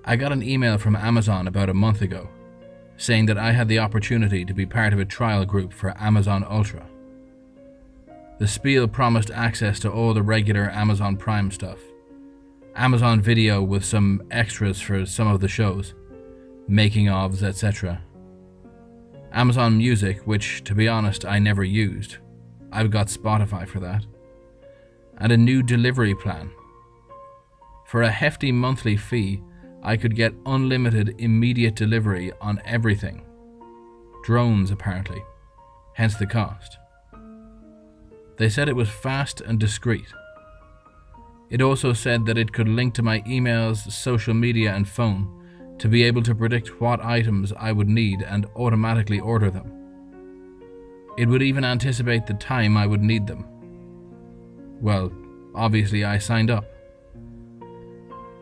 I got an email from Amazon about a month ago, saying that I had the opportunity to be part of a trial group for Amazon Ultra. The spiel promised access to all the regular Amazon Prime stuff, Amazon Video with some extras for some of the shows, making-ofs, etc. Amazon Music, which, to be honest, I never used. I've got Spotify for that. And a new delivery plan. For a hefty monthly fee, I could get unlimited immediate delivery on everything. Drones, apparently, hence the cost. They said it was fast and discreet. It also said that it could link to my emails, social media and phone to be able to predict what items I would need and automatically order them. It would even anticipate the time I would need them. Well, obviously I signed up.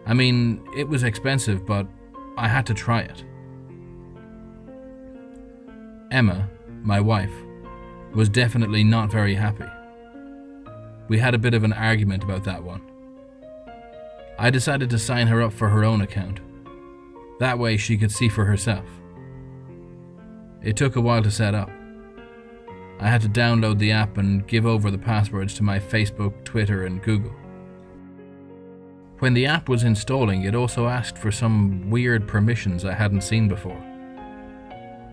I mean, it was expensive, but I had to try it. Emma, my wife, was definitely not very happy. We had a bit of an argument about that one. I decided to sign her up for her own account. That way she could see for herself. It took a while to set up. I had to download the app and give over the passwords to my Facebook, Twitter and Google. When the app was installing, it also asked for some weird permissions I hadn't seen before.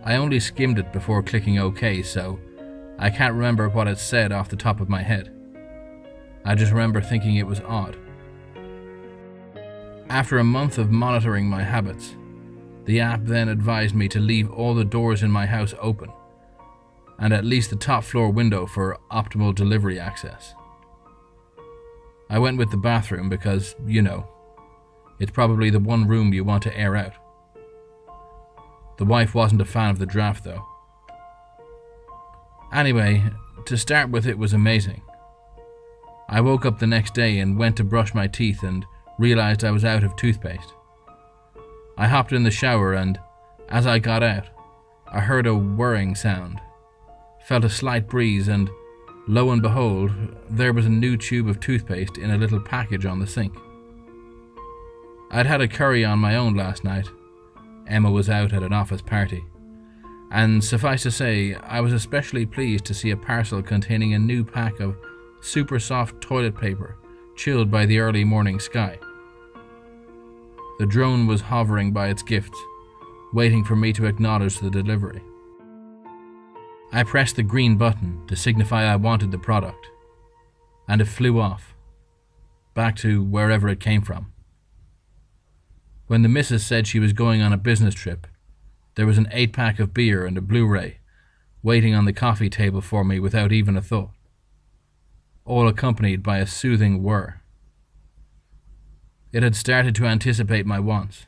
I only skimmed it before clicking OK, so I can't remember what it said off the top of my head. I just remember thinking it was odd. After a month of monitoring my habits, the app then advised me to leave all the doors in my house open, and at least the top floor window for optimal delivery access. I went with the bathroom because, it's probably the one room you want to air out. The wife wasn't a fan of the draft though. Anyway, to start with, it was amazing. I woke up the next day and went to brush my teeth and realized I was out of toothpaste. I hopped in the shower and, as I got out, I heard a whirring sound, felt a slight breeze and, lo and behold, there was a new tube of toothpaste in a little package on the sink. I'd had a curry on my own last night. Emma was out at an office party. And suffice to say, I was especially pleased to see a parcel containing a new pack of super soft toilet paper, chilled by the early morning sky. The drone was hovering by its gifts, waiting for me to acknowledge the delivery. I pressed the green button to signify I wanted the product, and it flew off, back to wherever it came from. When the missus said she was going on a business trip, there was an 8-pack of beer and a Blu-ray waiting on the coffee table for me without even a thought, all accompanied by a soothing whir. It had started to anticipate my wants.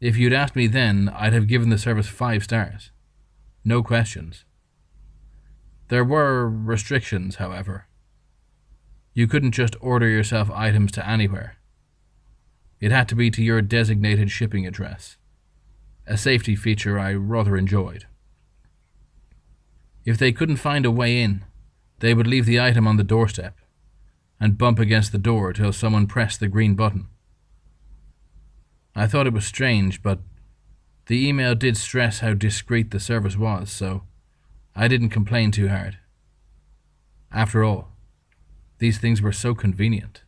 If you'd asked me then, I'd have given the service 5 stars. No questions. There were restrictions, however. You couldn't just order yourself items to anywhere. It had to be to your designated shipping address, a safety feature I rather enjoyed. If they couldn't find a way in, they would leave the item on the doorstep and bump against the door till someone pressed the green button. I thought it was strange, but the email did stress how discreet the service was, so I didn't complain too hard. After all, these things were so convenient.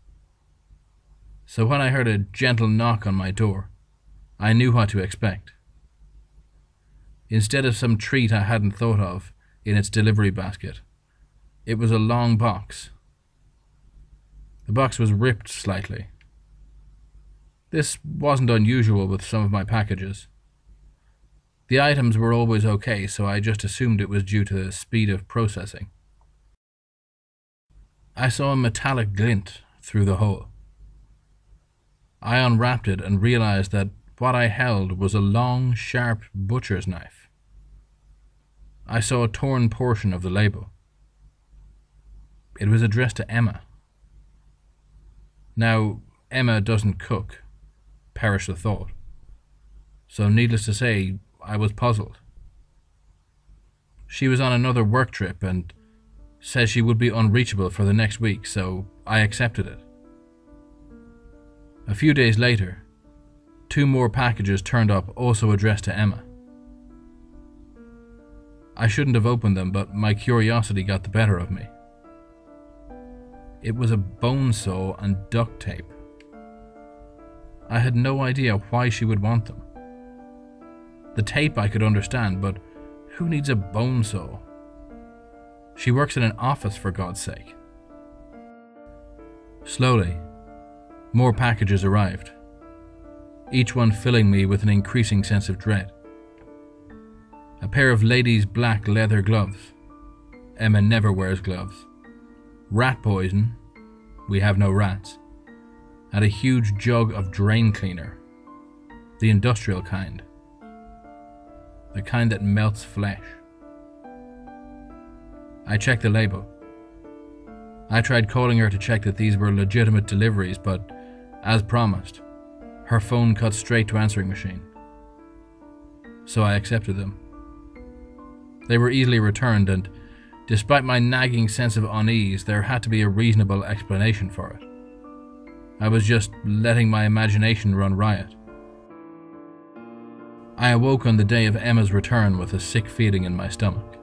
So when I heard a gentle knock on my door, I knew what to expect. Instead of some treat I hadn't thought of in its delivery basket, it was a long box. The box was ripped slightly. This wasn't unusual with some of my packages. The items were always okay, so I just assumed it was due to the speed of processing. I saw a metallic glint through the hole. I unwrapped it and realized that what I held was a long, sharp butcher's knife. I saw a torn portion of the label. It was addressed to Emma. Now, Emma doesn't cook, perish the thought. So needless to say, I was puzzled. She was on another work trip and says she would be unreachable for the next week, so I accepted it. A few days later, 2 more packages turned up, also addressed to Emma. I shouldn't have opened them, but my curiosity got the better of me. It was a bone saw and duct tape. I had no idea why she would want them. The tape I could understand, but who needs a bone saw? She works in an office, for God's sake. Slowly, more packages arrived, each one filling me with an increasing sense of dread. A pair of ladies' black leather gloves. Emma never wears gloves. Rat poison. We have no rats. And a huge jug of drain cleaner. The industrial kind. The kind that melts flesh. I checked the label. I tried calling her to check that these were legitimate deliveries, but, as promised, her phone cut straight to answering machine. So I accepted them. They were easily returned, and despite my nagging sense of unease, there had to be a reasonable explanation for it. I was just letting my imagination run riot. I awoke on the day of Emma's return with a sick feeling in my stomach.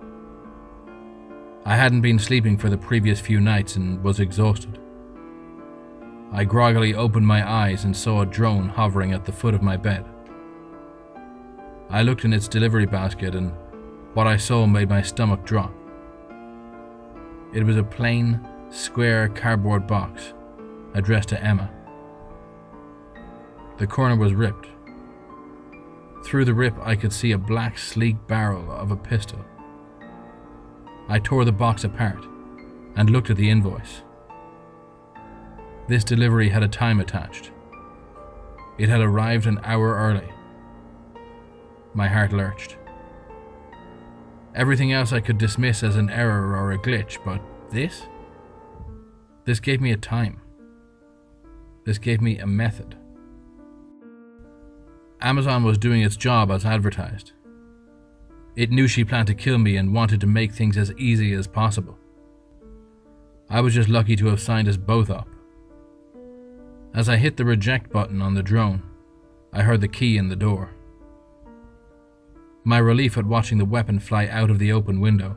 I hadn't been sleeping for the previous few nights and was exhausted. I groggily opened my eyes and saw a drone hovering at the foot of my bed. I looked in its delivery basket, and what I saw made my stomach drop. It was a plain, square cardboard box addressed to Emma. The corner was ripped. Through the rip I could see a black, sleek barrel of a pistol. I tore the box apart and looked at the invoice. This delivery had a time attached. It had arrived an hour early. My heart lurched. Everything else I could dismiss as an error or a glitch, but this gave me a time. This gave me a method. Amazon was doing its job as advertised. It knew she planned to kill me and wanted to make things as easy as possible. I was just lucky to have signed us both up. As I hit the reject button on the drone, I heard the key in the door. My relief at watching the weapon fly out of the open window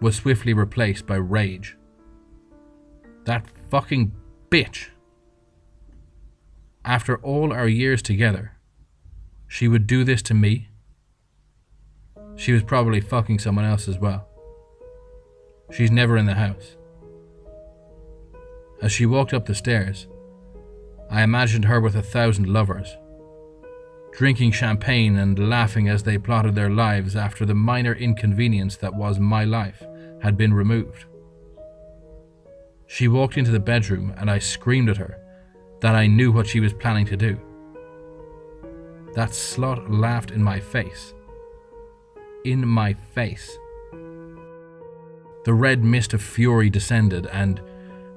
was swiftly replaced by rage. That fucking bitch! After all our years together, she would do this to me? She was probably fucking someone else as well. She's never in the house. As she walked up the stairs, I imagined her with 1,000 lovers, drinking champagne and laughing as they plotted their lives after the minor inconvenience that was my life had been removed. She walked into the bedroom and I screamed at her that I knew what she was planning to do. That slut laughed in my face. In my face. The red mist of fury descended, and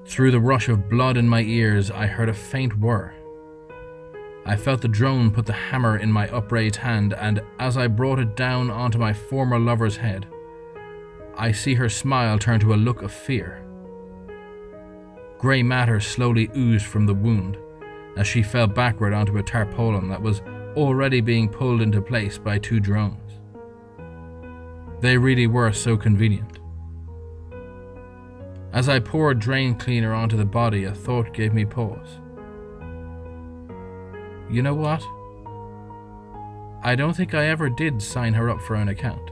through the rush of blood in my ears I heard a faint whir. I felt the drone put the hammer in my upraised hand, and as I brought it down onto my former lover's head, I see her smile turn to a look of fear. Grey matter slowly oozed from the wound as she fell backward onto a tarpaulin that was already being pulled into place by 2 drones. They really were so convenient. As I poured drain cleaner onto the body, a thought gave me pause. You know what? I don't think I ever did sign her up for an account.